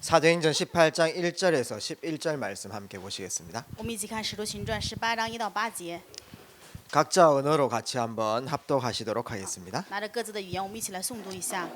사도행전 18장 1절에서 11절 말씀 함께 보시겠습니다. 我们一起看《使徒行传》18章1到8节， 각자 언어로 같이 한번 합독하시도록 하겠습니다. 拿着各自的语言，我们一起来诵读一下。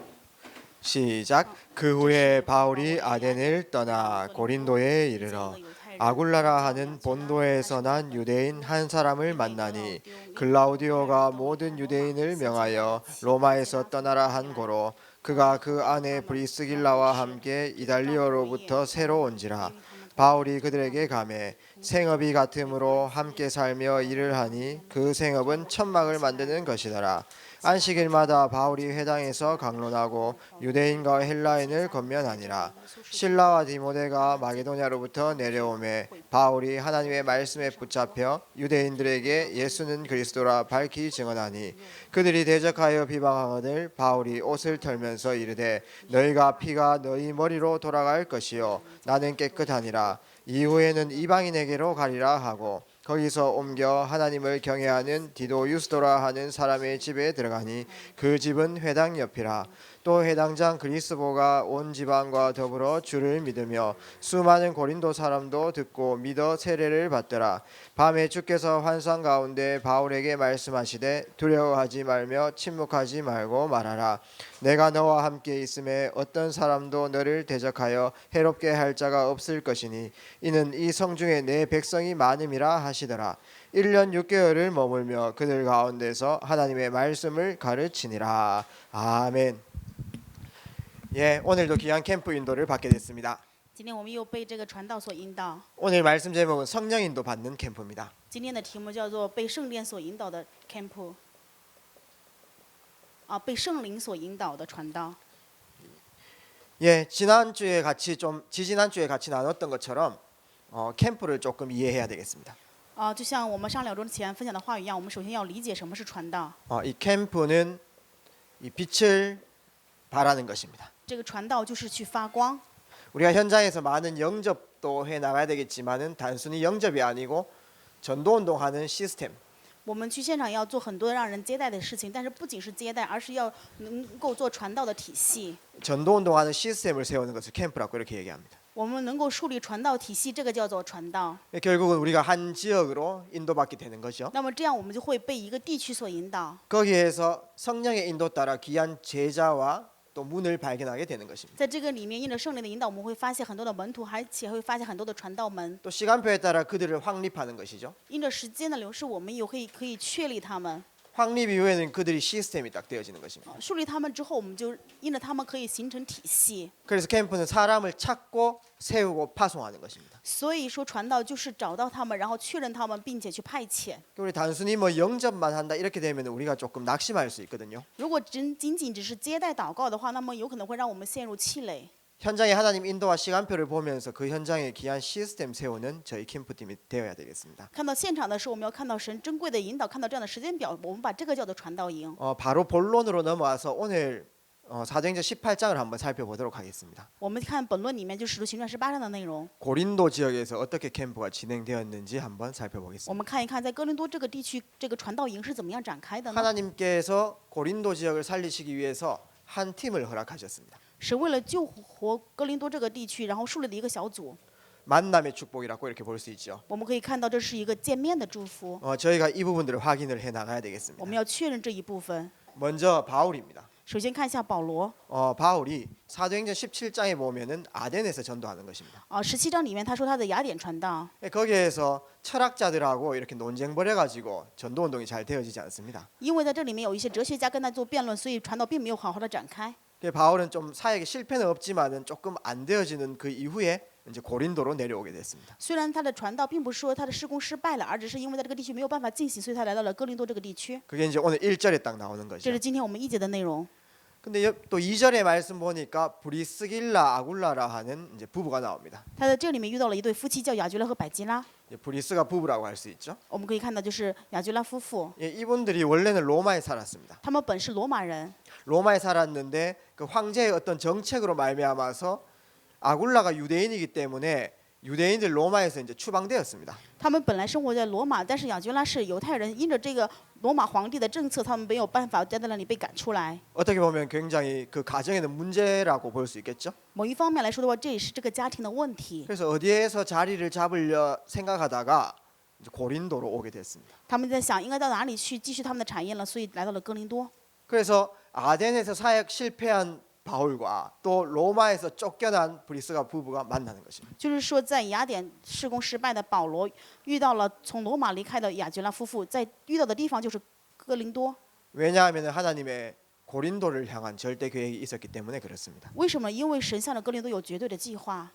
시작. 그 후에 바울이 아덴을 떠나 고린도에 이르러 아굴라라 하는 본도에서 난 유대인 한 사람을 만나니 글라우디오가 모든 유대인을 명하여 로마에서 떠나라 한 고로 그가 그 안에 브리스길라와 함께 이달리오로부터 새로 온지라. 바울이 그들에게 가매 생업이 같음으로 함께 살며 일을 하니 그 생업은 천막을 만드는 것이더라. 안식일마다 바울이 회당에서 강론하고 유대인과 헬라인을 권면하니라. 실라와 디모데가 마게도냐로부터 내려오매 바울이 하나님의 말씀에 붙잡혀 유대인들에게 예수는 그리스도라 밝히 증언하니 그들이 대적하여 비방하거늘 바울이 옷을 털면서 이르되 너희가 피가 너희 머리로 돌아갈 것이요 나는 깨끗하니라. 이후에는 이방인에게로 가리라 하고 거기서 옮겨 하나님을 경외하는 디도 유스도라 하는 사람의 집에 들어가니 그 집은 회당 옆이라. 또 회당장 그리스보가 온 지방과 더불어 주를 믿으며 수많은 고린도 사람도 듣고 믿어 세례를 받더라. 밤에 주께서 환상 가운데 바울에게 말씀하시되 두려워하지 말며 침묵하지 말고 말하라. 내가 너와 함께 있음에 어떤 사람도 너를 대적하여 해롭게 할 자가 없을 것이니 이는 이 성중에 내 백성이 많음이라 하시더라. 1년 6개월을 머물며 그들 가운데서 하나님의 말씀을 가르치니라. 아멘. 예, 오늘도 귀한 캠프 인도를 받게 됐습니다. 今天我们又被这个传道所引导。 오늘 말씀 제목은 성령 인도 받는 캠프입니다. 今天的题目叫做被圣殿所引导的 camp， 被圣灵所引导的传道。 예, 지난주에 같이 나눴던 것처럼 캠프를 조금 이해해야 되겠습니다. 就像我们上2周前分享的话语一样，我们首先要理解什么是传道。 이 캠프는 이 빛을 바라는 것입니다. 这个传道就是去发光。 우리가 현장에서 많은 영접도 해 나가야 되겠지만은 단순히 영접이 아니고 전도 운동하는 시스템. 我们去现场要做很多让人接待的事情，但是不仅是接待，而是要能够做传道的体系。 전도 운동하는 시스템을 세우는 것을 캠프라고 이렇게 얘기합니다. 我们能够树立传道体系，这个叫做传道。 결국은 우리가 한 지역으로 인도받게 되는 거죠. 那么这样我们就会被一个地区所引导， 거기에서 성령의 인도 따라 귀한 제자와 또 문을 발견하게 되는 것입니다. 在这个里面，因着圣灵的引导，我们会发现很多的门徒，而且会发现很多的传道门。 또 시간표에 따라 그들을 확립하는 것이죠. 因着时间的流逝，我们也可以确立他们。 확립 이후에는 그들이 시스템이 딱 되어지는 것입니다. 树立他们之后，我们就因着他们可以形成体系。 그래서 캠프는 사람을 찾고 세우고 파송하는 것입니다. 所以说，传道就是找到他们，然後确认他们，并且去派遣。 우리 단순히 뭐 영접만 한다 이렇게 되면 우리가 조금 낙심할 수 있거든요. 如果仅仅只是接待祷告的话，那么有可能会让我们陷入气馁。 현장에 하나님 인도와 시간표를 보면서 그 현장에 귀한 시스템 세우는 저희 캠프팀이 되어야 되겠습니다. 看到现场的时候，我们要看到神珍贵的引导，看到这样的时间表，我们把这个叫做传道营。 바로 본론으로 넘어와서 오늘 사도행전 18장을 한번 살펴보도록 하겠습니다. 我们看本论里面就《使徒行传》18章的内容。 고린도 지역에서 어떻게 캠프가 진행되었는지 한번 我 살펴보겠습니다. 们看一看在哥林多这个地区，这个传道营是怎么样展开的呢？ 하나님께서 고린도 지역을 살리시기 위해서 한 팀을 허락하셨습니다. 是为了救活哥林多这个地区，然后树立了一个小组。 만남의 축복이라고 이렇게 볼 수 있죠. 我们可以看到这是一个见面的祝福， 저희가 이 부분들을 확인을 해 나가야 我 되겠습니다. 们要确认这一部分。 먼저 바울입니다. 首先看一下保罗， 바울이 사도행전 17장에 보면은 아덴에서 전도하는 것입니다. 17章里面他说他的雅典传道， 거기에서 철학자들하고 이렇게 논쟁 벌여가지고 전도 운동이 잘 되어지지 않습니다. 因为在这里面有一些哲学家跟他做辩论，所以传道并没有好好的展开。 바울은 좀 사역에 실패는 없지만은 조금 안 되어지는 그 이후에 이제 고린도로 내려오게 됐습니다. 虽然他的传道并不是说他的施工失败了，而只是因为在这个地区没有办法进行，所以他来到了哥林多这个地区。 그게 이제 오늘 1절에 딱 나오는 这 거죠. 是今天我们一节的内容。 근데 또 2절의 말씀 보니까 브리스길라 아굴라라 하는 이제 부부가 나옵니다. 他在这里面遇到了一对夫妻，叫雅居拉和百基拉。 브리스가 부부라고 할 수 있죠. 我们可以看到，就是雅居拉夫妇， 이분들이 원래는 로마에 살았습니다. 他们本是罗马人， 로마에 살았는데 그 황제의 어떤 정책으로 말미암아서 아굴라가 유대인이기 때문에 유대인들 로마에서 이제 추방되었습니다. 他们本来生活在罗马，但是雅居拉是犹太人，因着这个罗马皇帝的政策，他们没有办法在那里被赶出来。 어떻게 보면 굉장히 그 가정에는 문제라고 볼 수 있겠죠. 某一方面来说的话，这也是这个家庭的问题。 그래서 어디에서 자리를 잡으려 생각하다가 이제 고린도로 오게 됐습니다. 他们在想应该到哪里去继续他们的产业了，所以来到了哥林多。 그래서 아덴에서 사역 실패한 바울과 또 로마에서 쫓겨난 브리스가 부부가 만나는 것입니다. 就是说，在雅典施工失败的保罗遇到了从罗马离开的雅居拉夫妇，在遇到的地方就是哥林多。 왜냐하면 하나님의 고린도를 향한 절대 계획이 있었기 때문에 그렇습니다. 为什么？因为神向着哥林多有绝对的计划，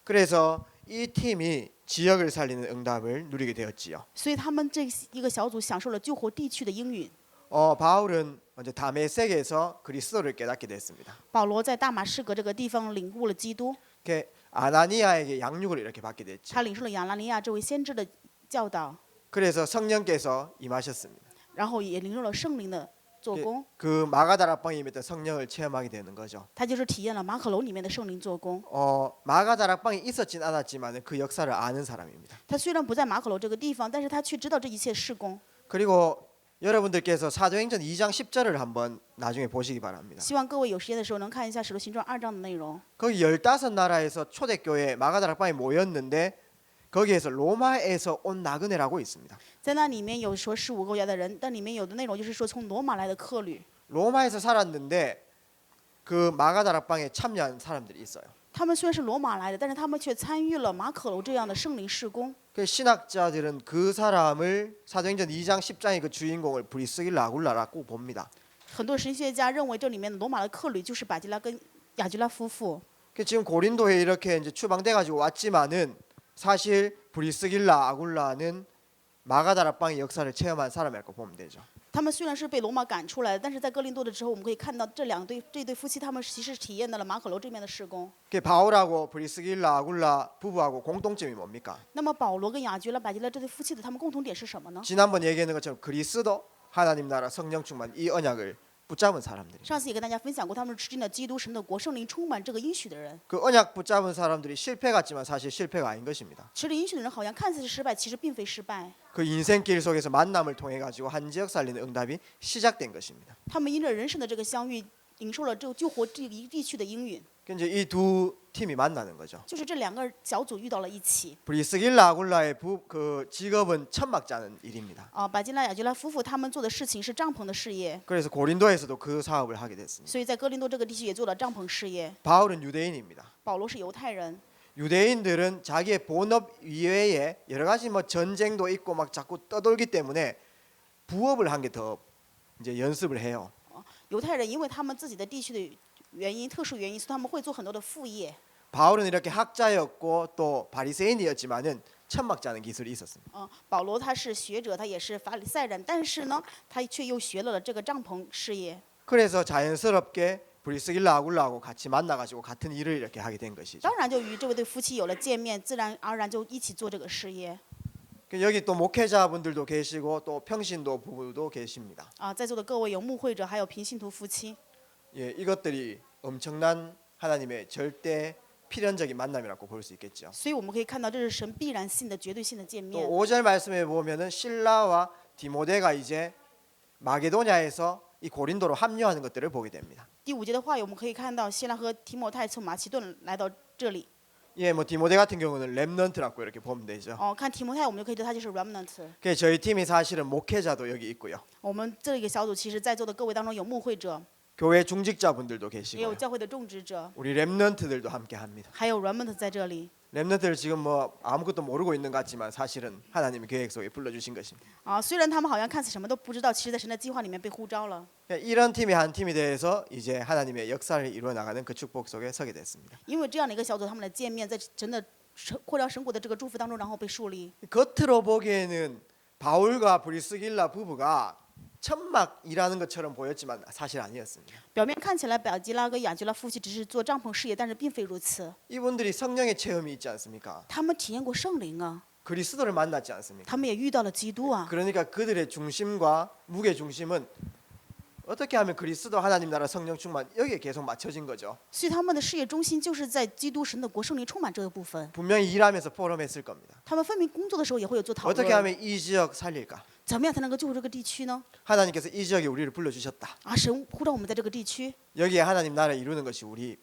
그래서 이 팀이 지역을 살리는 응답을 누리게 되었지요. 所以他们这一个小组享受了救活地区的应允。 바울은 먼저 다메섹에서 그리스도를 깨닫게 됐습니다. 保罗在大马士革这个地方领悟了基督， 아나니아에게 양육을 이렇게 받게 됐죠. 他领受了亚拿尼亚这位先知的教导， 그래서 성령께서 임하셨습니다. 然后也领受了圣灵的做工。 그 마가다락방에 있던 성령을 체험하게 되는 거죠. 他就是体验了马可楼里面的圣灵做工。 마가다락방에 있었진 않았지만 그 역사를 아는 사람입니다. 他虽然不在马可楼这个地方，但是他却知道这一切事工。 그리고 여러분들께서 사도행전 2장 10절을 한번 나중에 보시기 바랍니다. 希望各位有时间的时候能看一下《使徒行传》2章的内容。 거기 15나라에서 초대교회 마가다락방에 모였는데 거기에서 로마에서 온 나그네라고 있습니다. 在那里面有说15个国家的人，但里面有的内容就是说从罗马来的客旅， 로마에서 살았는데 그 마가다락방에 참여한 사람들이 있어요. 他们虽然是罗马来的，但是他们却参与了马可楼这样的圣灵事工。 그 신학자들은 그 사람을 사도행전 2장 10장의 그 주인공을 브리스길라 아굴라라고 봅니다. 很多神学家认为这里面的罗马的客旅就是百基拉跟雅居拉夫妇。 지금 고린도에 이렇게 이제 추방돼 가지고 왔지만은 사실 브리스길라 아굴라는 마가다락방의 역사를 체험한 사람이라고 보면 되죠. 他们虽然是被罗马赶出来的，但是在哥林多的时候，我们可以看到这对夫妻，他们其实体验到了马可楼这边的事工。 바울하고 브리스길라 아굴라 부부하고 공통점이 뭡니까? 那么保罗跟雅居拉、百基拉这对夫妻的他们共同点是什么呢？ 지난번 얘기했는 것처럼 그리스도 하나님 나라 성령 충만 이 언약을 붙잡은 사람들이. 上次也跟大家分享过，他们是吃尽了基督神的国，圣灵充满这个应许的人。 그 언약 붙잡은 사람들이 실패 같지만 사실 실패가 아닌 것입니다. 吃了应许的人好像看似是失败，其实并非失败。 그 인생길 속에서 만남을 통해 가지고 한 지역 살리는 응답이 시작된 것입니다. 他们因着人生的这个相遇，领受了这个救活这一地区的应允。 이제 이 두 팀이 만나는 거죠. 就是这两个小组遇到了一起。 브리스길라 아굴라의 그 직업은 천막 짜는 일입니다. 百基拉、雅居拉夫妇他们做的事情是帐篷的事业， 그래서 고린도에서도 그 사업을 하게 됐습니다. 所以在哥林多这个地区也做了帐篷事业。 바울은 유대인입니다. 保罗是犹太人， 유대인들은 자기의 본업 이외에 여러 가지 뭐 전쟁도 있고 막 자꾸 떠돌기 때문에 부업을 한 게 더 이제 연습을 해요. 犹太人因为他们自己的地区的原因、特殊原因，所以他们会做很多的副业。 바울은 이렇게 학자였고 또 바리새인이었지만은 천막 짜는 기술이 있었습니다. 保罗他是学者，他也是法利赛人，但是呢，他却又学了这个帐篷事业。 그래서 자연스럽게 브리스길라 아굴라하고 같이 만나가지고 같은 일을 이렇게 하게 된 것이죠. 当然就与这位对夫妻有了见面，自然而然就一起做这个事业。 여기 또 목회자분들도 계시고 또 평신도 부부도 계십니다. 在座的各位有牧会者，还有平信徒夫妻。 예, 이것들이 엄청난 하나님의 절대 필연적인 만남이라고 볼 수 있겠죠. 所以我们可以看到，这是神必然性的、绝对性的见 또 面。 5절 말씀에 보면은 신라와 디모데가 이제 마게도냐에서 이 고린도로 합류하는 것들을 보게 됩니다. 第5节的话语，我们可以看到希拉和提摩太从马其顿来到这里。 예, 뭐 디모데 같은 경우는 렘넌트라고 이렇게 보면 되죠. 看提摩太，我们就可以知道他就是 remnant。 그 저희 팀이 사실은 목회자도 여기 있고요. 我们这个小组其实在座的各位当中有牧会者， 교회 중직자분들도 也有 계시고요. 教会的种植者， 우리 렘넌트들도 함께 합니다. 还有 remnant 在这里。 렘넌트들 지금 뭐 아무것도 모르고 있는 것 같지만 사실은 하나님의 계획 속에 불러주신 것입니다. 虽然他们好像看似什么都不知道，其实在神的计划里面被呼召了。 이런 팀이 한 팀이 돼서 이제 하나님의 역사를 이루어 나가는 그 축복 속에 서게 됐습니다. 因为这样的一个小组，他们的见面在神的扩张神国的这个祝福当中，然后被树立。 겉으로 보기에는 바울과 브리스길라 부부가 천막 일하는 것처럼 보였지만 사실 아니었습니다. 表面看起来，百基拉跟雅居拉夫妻只是做帐篷事业，但是并非如此。 이분들이 성령의 체험이 있지 않습니까? 他们体验过圣灵啊， 그리스도를 만났지 않습니까? 他们也遇到了基督啊。 그러니까 그들의 중심과 무게 중심은 어떻게 하면 그리스도 하나님 나라 성령 충만 여기에 계속 맞춰진 거죠. 所以他们的事业中心就是在基督神的国圣灵充满这个部分。 분명히 일하면서 포럼했을 겁니다. 他们分明工作的时候也会有做讨 어떻게 论， 하면 이 지역 살릴까? 怎么样才能够救助这个地区呢？ 하나님께서 이 지역에 우리를 불러주셨다. 神呼召我们在这个地区， 여기에 하나님 나라 이루는 것이 우리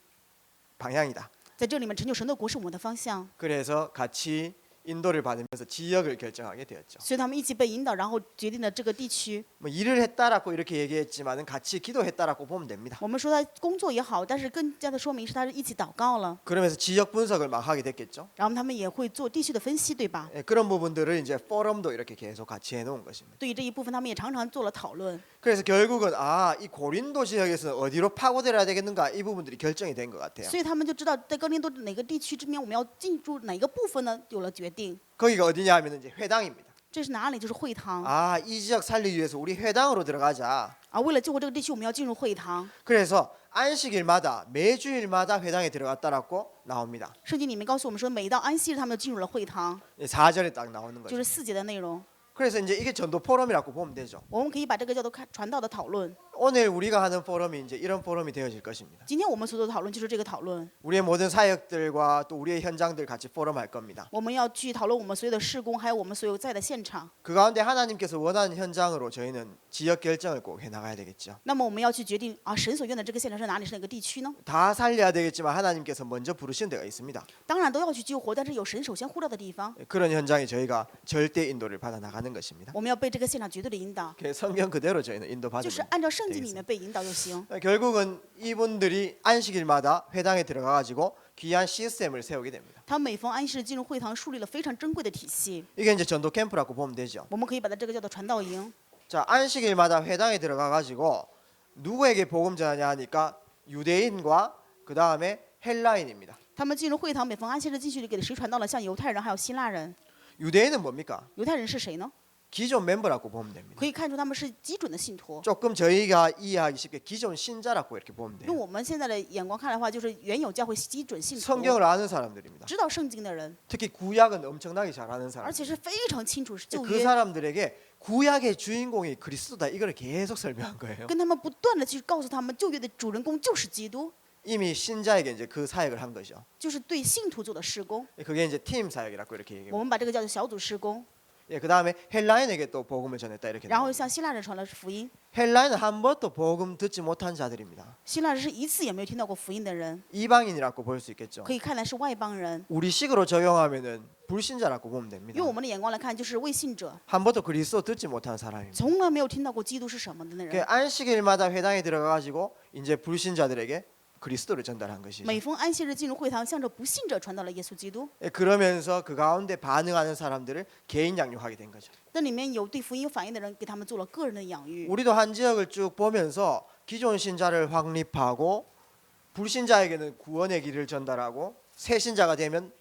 방향이다. 在这里面成就神的国是我们的方向。 그래서 같이 인도를 받으면서 지역을 결정하게 되었죠. 所以他们一起被引导，然后决定了这个地区。 뭐 일을 했다라고 이렇게 얘기했지만은 같이 기도했다라고 보면 됩니다. 我们说他工作也好，但是更加的说明是他是一起祷告了， 그러면서 지역 분석을 막 하게 됐겠죠. 然后他们也会做地区的分析，对吧？ 예, 그런 부분들을 이제 포럼도 이렇게 계속 같이 해놓은 것입니다. 对于这一部分，他们也常常做了讨论。 그래서 결국은 이 고린도 지역에서 어디로 파고들어야 되겠는가 이 부분들이 결정이 된 것 같아요. 所以他们就知道在哥林多哪个地区这边我们要进驻哪个部分呢？有了决定。 거기가 어디냐 하면 이제 회당입니다. 这是哪里？就是会堂。 이 지역 살리기 위해서 우리 회당으로 들어가자. 为了救活这个地区，我们要进入会堂。 그래서 안식일마다 매주일마다 회당에 들어갔다라고 나옵니다. 圣经里面告诉我们说，每到安息日，他们就进入了会堂， 4절에 딱 나오는 就 거죠. 是4节的内容。 그래서 이제 이게 전도 포럼이라고 보면 되죠. 我们可以把这个叫做传道的讨论。 오늘 우리가 하는 포럼이 이제 이런 포럼이 되어질 것입니다. 今天我们所做的讨论就是这个讨论。 우리의 모든 사역들과 또 우리의 현장들 같이 포럼할 겁니다. 我们要去讨论我们所有的事工，还有我们所有在的现场。 그 가운데 하나님께서 원하는 현장으로 저희는 지역 결정을 꼭 해나가야 되겠죠. 那么我们要去决定神所愿的这个现场是哪里，是哪个地区呢？ 다 살려야 되겠지만 하나님께서 먼저 부르신 데가 있습니다. 当然都要去救活，但是有神首先呼召的地方， 그런 현장에 저희가 절대 인도를 받아 나가는 것입니다. 我们要被这个现场绝对的引导， 성경 그대로 저희는 就 인도받으면 是按照圣经里面被引导就行。 결국은 이분들이 안식일마다 회당에 들어가 가지고 귀한 시스템을 세우게 됩니다. 他每逢安息日进入会堂，树立了非常珍贵的体系。 이게 이제 전도 캠프라고 보면 되죠. 我们可以把它这个叫做传道营。 자, 안식일마다 회당에 들어가 가지고 누구에게 복음 전하냐 하니까 유대인과 그다음에 헬라인입니다. 他们进入会堂，每逢安息日进去给谁传道了？像犹太人还有希腊人。 유대인은 뭡니까? 犹太人是谁呢？ 기존 멤버라고 보면 됩니다. 可以看出他们是基准的信徒。 조금 저희가 이해하기 쉽게 기존 신자라고 이렇게 보면 用 돼요. 我们现在的眼光看来的话，就是原有教会基准信徒， 성경을 아는 사람들입니다. 知道圣经的人， 특히 구약은 엄청나게 잘 아는 而 사람. 且是非常清楚是旧 그 约， 사람들에게 구약의 주인공이 그리스도다 이걸 계속 설명한 거예요. 跟他们不断的去告诉他们，旧约的主人公就是基督， 이미 신자에게 이제 그 사역을 한 거죠. 就是对信徒做的施工。 그게 이제 팀 사역이라고 이렇게 我 얘기해요. 们把这个叫做小组施工。 예, 그다음에 헬라인에게 또 복음을 전했다 이렇게. 然后 나와요. 向希腊人传了福音。 헬라인은 한 번도 복음 듣지 못한 자들입니다. 希腊人是一次也没有听到过福音的人， 이방인이라고 볼 수 있겠죠. 可以看来是外邦人。 우리식으로 적용하면은 불신자라고 보면 됩니다. 用我们的眼光来看，就是未信者， 한 번도 그리스도 듣지 못한 사람입니다. 从来没有听到过基督是什么的那 그 人。 안식일마다 회당에 들어가 가지고 이제 불신자들에게 그리스도를 전달한 것이죠. 每逢安息日进入会堂，向着不信者传到了耶稣基督。 예, 그러면서 그 가운데 반응하는 사람들을 개인 양육하게 된 거죠. 那里面有对福音有反应的人，给他们做了个人的养育。 우리도 한 지역을 쭉 보면서 기존 신자를 확립하고 불신자에게는 구원의 길을 전달하고 새 신자가 되면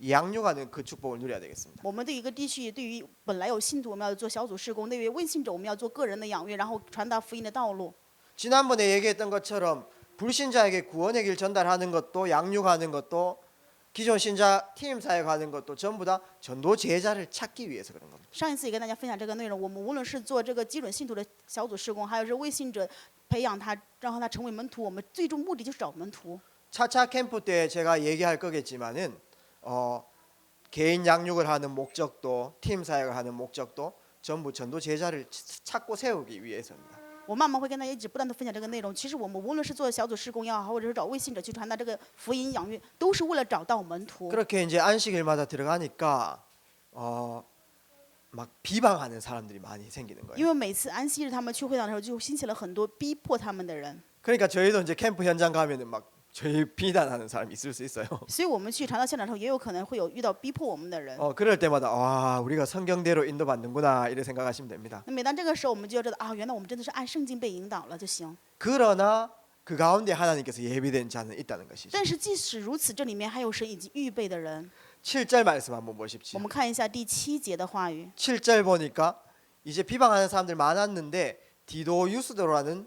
양육하는 그 축복을 누려야 되겠습니다. 我们对一个地区，对于本来有信徒，我们要做小组施工；对于未信者，我们要做个人的养育，然后传达福音的道路。 지난번에 얘기했던 것처럼 불신자에게 구원의 길 전달하는 것도 양육하는 것도 기존 신자 팀 사역하는 것도 전부 다 전도 제자를 찾기 위해서 그런 겁니다. 上一次也跟大家分享这个内容，我们无论是做这个基准信徒的小组施工，还有是未信者培养他，让他成为门徒，我们最终目的就是找门徒。 차차 캠프 때 제가 얘기할 거겠지만은 개인 양육을 하는 목적도 팀 사역을 하는 목적도 전부 전도 제자를 찾고 세우기 위해서입니다. 我慢慢会跟大家一直不断的分享这个内容。其实我们无论是做小组施工也好，或者是找未信者去传达这个福音养育，都是为了找到门徒。 그렇게 이제 안식일마다 들어가니까 막 비방하는 사람들이 많이 생기는 거예요. 因为每次安息日他们去会堂的时候，就兴起了很多逼迫他们的人。 그러니까 저희도 이제 캠프 현장 가면은 막 저희 비난하는 사람이 있을 수 있어요. 所以我们去传道现场的时候，也有可能会有遇到逼迫我们的人。 그럴 때마다 와 우리가 성경대로 인도받는구나 이렇게 생각하시면 됩니다. 那每当这个时候，我们就要知道啊，原来我们真的是按圣经被引导了就行。 그러나 그 가운데 하나님께서 예비된 자는 있다는 것이죠. 但是即使如此，这里面还有神已经预备的人。 7절 말씀 한번 我 보십시오. 们看一下第7节的话语。 7절 보니까 이제 비방하는 사람들 많았는데 디도 유스도라는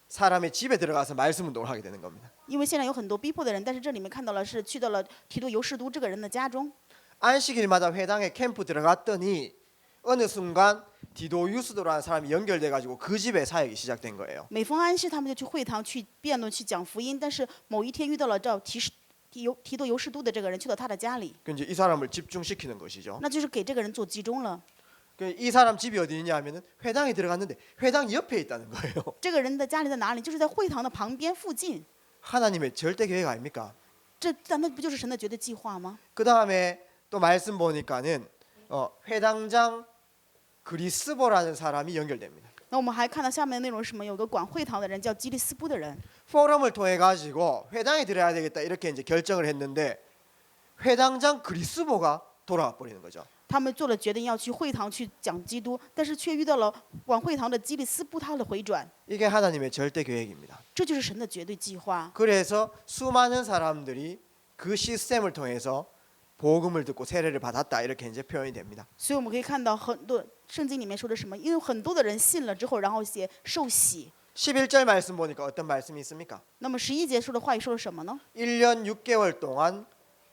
사람의 집에 들어가서 말씀 운동을 하게 되는 겁니다. 因为现在有很多逼迫的人，但是这里面看到了是去到了提多尤士都这个人的家中。 안식일마다 회당에 캠프 들어갔더니 어느 순간 디도 유스도라는 사람이 연결돼 가지고 그 집에 사역이 시작된 거예요. 每逢安息，他们就去会堂去辩论、去讲福音。但是某一天遇到了叫提多尤士都的这个人，去到他的家里， 그 이제 이 사람을 집중시키는 것이죠. 那就是给这个人做集中了。 이 사람 집이 어디 있냐면은 회당에 들어갔는데 회당 옆에 있다는 거예요. 这个人的家里在哪里？就是在会堂的旁边附近。 하나님의 절대 계획 아닙니까? 这难道不就是神的绝对计划吗？ 그 다음에 또 말씀 보니까는 회당장 그리스보라는 사람이 연결됩니다. 那我们还看到下面的内容是什么？有个管会堂的人叫基利斯布的人， 포럼을 통해 가지고 회당에 들어야 되겠다 이렇게 이제 결정을 했는데 회당장 그리스보가 돌아와 버리는 거죠. 他们做了决定要去会堂去讲基督，但是却遇到了管会堂的基利斯布他的回转。 이게 하나님의 절대 계획입니다. 这就是神的绝对计划。 그래서 수많은 사람들이 그 시스템을 통해서 복음을 듣고 세례를 받았다 이렇게 이제 표현이 됩니다. 所以我们可以看到很多圣经里面说的什么？因为很多的人信了之后，然后也受洗。 11절 말씀 보니까 어떤 말씀이 있습니까? 那么11节说的话语说了什么呢？ 1년 6개월 동안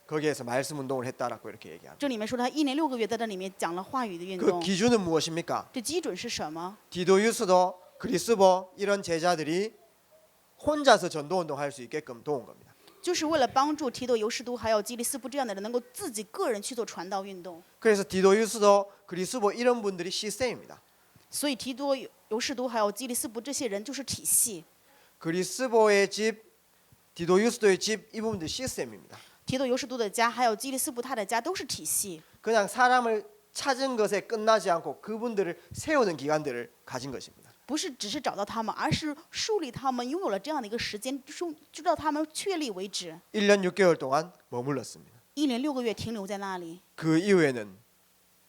거기에서 말씀 운동을 했다라고 이렇게 얘기합니다. 这里面说他1年6个月在这里面讲了话语的运 그 动。 기준은 무엇입니까? 这基准是什么？ 디도 유스도 그리스보 이런 제자들이 혼자서 전도 운동할 수 있게끔 도운 겁니다. 就是为了帮助提多尤士都还有基利斯布这样的人能够自己个人去做传道运动。 그래서 디도 유스도 그리스보 이런 분들이 시스템입니다. 所以提多尤士都还有基利斯布这些人就是体系。 그리스보의 집, 디도 유스도의 집 이 부분들 시스템입니다. 提多尤士都的家还有基利斯布他的家都是体系。 그냥 사람을 찾은 것에 끝나지 않고 그분들을 세우는 기간들을 가진 것입니다. 不是只是找到他们，而是树立他们，拥有了这样的一个时间，直到他们确立为止。 1년 6개월 동안 머물렀습니다. 1年6个月停留在那里， 그 이후에는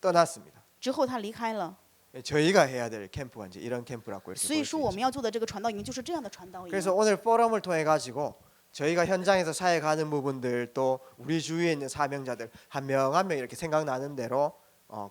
떠났습니다. 之后他离开了。 저희가 해야 될 캠프가 이제 이런 캠프라고 이렇게 所以 볼 说 수 我 있죠. 们要做的这个传道营就是这样的传道营。 그래서 오늘 포럼을 통해 가지고 저희가 현장에서 사역하는 부분들 또 우리 주위에 있는 사명자들 한 명 한 명 이렇게 생각나는 대로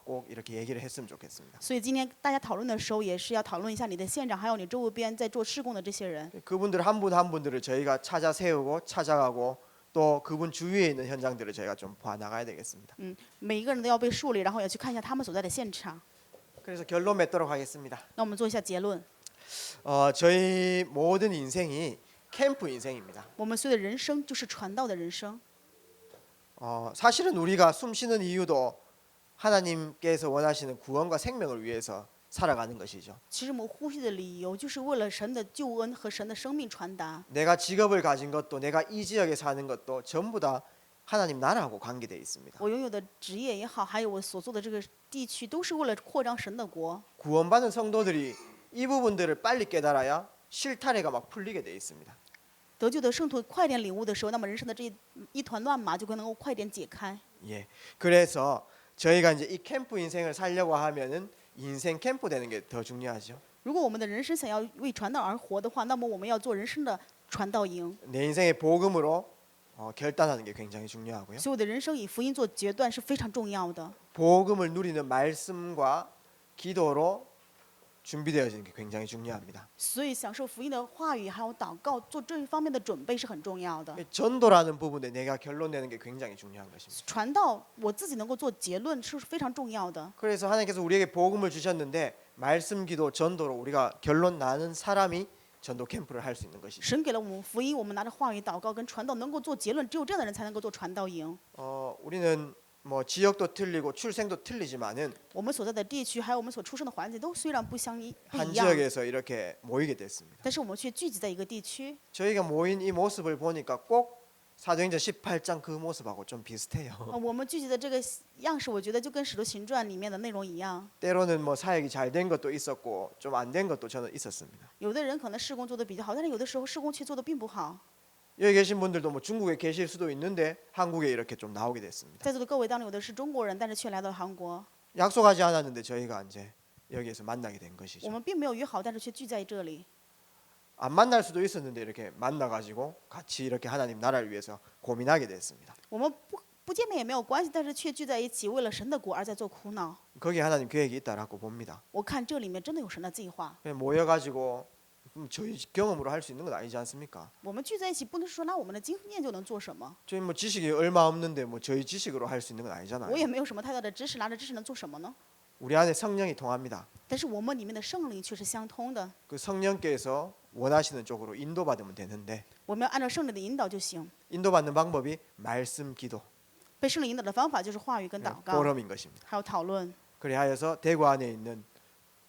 꼭 이렇게 얘기를 했으면 좋겠습니다. 所以今天大家讨论的时候，也是要讨论一下你的县长，还有你周边在做事工的这些人。 그분들 한 분 한 분들을 저희가 찾아 세우고 찾아가고 또 그분 주위에 있는 현장들을 저희가 좀 봐 나가야 되겠습니다. 每一个人都要被树立，然后也去看一下他们所在的现场。 그래서 결론 맺도록 하겠습니다. 那我们做一下结论。 저희 모든 인생이 캠프 인생입니다. 我们所有的人生就是传道的人生。 사실은 우리가 숨쉬는 이유도 하나님께서 원하시는 구원과 생명을 위해서 살아가는 것이죠. 其实我们呼吸的理由就是为了神的救恩和神的生命传达。 내가 직업을 가진 것도 내가 이 지역에 사는 것도 전부 다 하나님 나라하고 관계되어 있습니다. 我拥有的职业也好，还有我所做的这个地区，都是为了扩张神的国。 구원받은 성도들이 이 부분들을 빨리 깨달아야 실타래가 막 풀리게 되어 있습니다. 得救的圣徒快点领悟的时候，那么人生的这一团乱麻就能够快点解开。 예. 그래서 저희가 이제 이 캠프 인생을 살려고 하면은 인생 캠프 되는 게 더 중요하죠. 如果我们的人生想要为传道而活的话，那么我们要做人生的传道营。 내 인생의 복음으로 결단하는 게 굉장히 중요하고요. 所有的人生以福音做决断是非常重要的。 복음을 누리는 말씀과 기도로 준비되어지는 게 굉장히 중요합니다. 所以享受福音的话语还有祷告，做这一方面的准备是很重要的。 전도라는 부분에 내가 결론 내는 게 굉장히 중요한 것입니다. 传道我自己能够做结论是非常重要的。 그래서 하나님께서 우리에게 복음을 주셨는데 말씀 기도 전도로 우리가 결론 나는 사람이 전도 캠프를 할 수 있는 것이죠. 神给了我们福音，我们拿着话语祷告跟传道能够做结论，只有这样的人才能够做传道营。 우리는 뭐 지역도 틀리고 출생도 틀리지만은 我们所在的地区还有我们所出生的环境都虽然不一 한 样， 지역에서 이렇게 모이게 됐습니다. 但是我们却聚集在一个地区。 저희가 모인 이 모습을 보니까 꼭 사도행전 18장 그 모습하고 좀 비슷해요. 我们聚集的这个样式，我觉得就跟《使徒行传》里面的内容一样。 때로는 뭐 사역이 잘 된 것도 있었고 좀 안 된 것도 저는 있었습니다. 有的人可能事工做得比较好，但是有的时候事工却做得并不好。 여기 계신 분들도 뭐 중국에 계실 수도 있는데 한국에 이렇게 좀 나오게 됐습니다. 在座的各位当中，有的是中国人，但是却来到了韩国。 약속하지 않았는데 저희가 이제 여기에서 만나게 된 我 것이죠. 们并没有约好，但是却聚在这里。 안 만날 수도 있었는데 이렇게 만나가지고 같이 이렇게 하나님 나라를 위해서 고민하게 됐습니다. 我们不见面也没有关系，但是却聚在一起，为了神的国而在做苦恼。 거기에 하나님 계획이 있다라고 봅니다. 我看这里面真的有神的计划。 그냥 모여가지고 저희 경험으로 할 수 있는 건 아니지 않습니까? 我们聚在一起，不能说拿我们的经验就能做什么。 저희 뭐 지식이 얼마 없는데 뭐 저희 지식으로 할 수 있는 건 我 아니잖아요. 也没有什么太大的知识，拿着知识能做什么呢？ 우리 안에 성령이 통합니다. 但是我们里面的圣灵却是相通的， 그 성령께서 원하시는 쪽으로 인도받으면 되는데 我们要按照圣灵的引导就行。 인도받는 방법이 말씀, 기도, 被圣灵引导的方法就是话语跟祷告， 포럼인 것입니다. 还有讨论。 그리하여서 대구 안에 있는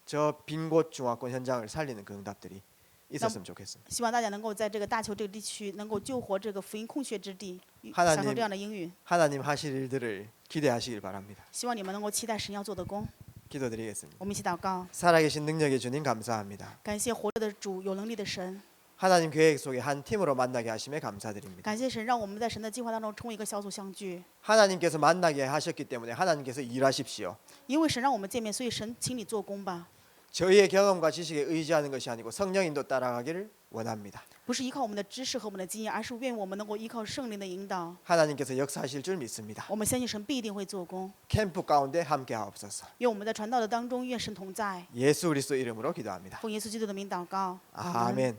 저 빈 곳 중화권 현장을 살리는 그 응답들이 있었으면 좋겠습니다. 希望大家能够在这个大邱这个地区能够救活这个福音空缺之地， 하나님 享受这样的应允。 하나님 하실 일들을 기대하시길 바랍니다. 希望你们能够期待神要做的工。 기도드리겠습니다. 我们一起祷告， 살아계신 능력의 주님 감사합니다. 感谢活着的主，有能力的神。 하나님 계획 속에 한 팀으로 만나게 하심에 감사드립니다. 感谢神，让我们在神的计划当中成为一个小组相聚。 하나님께서 만나게 하셨기 때문에 하나님께서 일하십시오. 因为神让我们见面，所以神，请你做工吧。 저희의 경험과 지식에 의지하는 것이 아니고 성령 인도 따라가기를 원합니다. 不是依靠我们的知识和我们的经验，而是愿我们能够依靠圣灵的引导。 하나님께서 역사하실 줄 믿습니다. 我们相信神必定会做工。 캠프 가운데 함께 하옵소서. 愿我们在传道的当中，愿神同在。 예수 그리스도 이름으로 기도합니다. 奉耶稣基督的名祷告， 아멘.